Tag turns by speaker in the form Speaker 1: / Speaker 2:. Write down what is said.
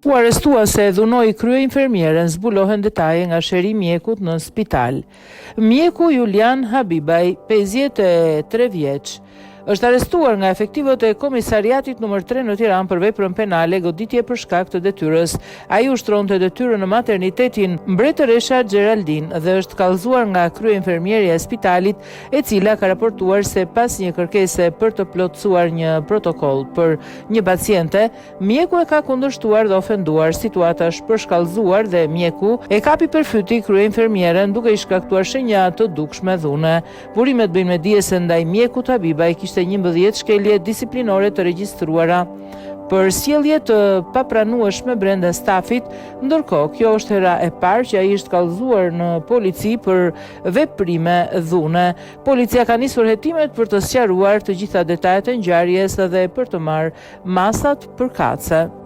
Speaker 1: U arrestua se dhunoi kryeinfermierën, zbulohen detaje nga sheri i mjekut në spital. Mjeku Julian Habibaj, 53 vjeç, është arrestuar nga efektivët e komisariatit nr. 3 në Tiranë për veprën penale goditje për shkak të detyrës. Ai ushtronte detyrën në maternitetin Mbretëresha Geraldine dhe është kallëzuar nga kryeinfermierja e spitalit, e cila ka raportuar se pas një kërkese për të plotësuar një protokoll për një paciente, mjeku e ka kundërshtuar dhe ofenduar. Situata është përshkallëzuar dhe mjeku e kapi përfyti kryeinfermierën duke i shkaktuar shenja të dukshme dhune. Burimet bëjnë me dije se ndaj mjekut Habibaj kishte 11 shkelje disiplinore të regjistruara për sjellje të papranueshme brenda stafit, ndërkohë kjo është hera e parë që ai është kallëzuar në polici për veprime dhune. Policia ka nisur hetimet për të sqaruar të gjitha detajet e ngjarjes dhe për të marrë masat përkatëse.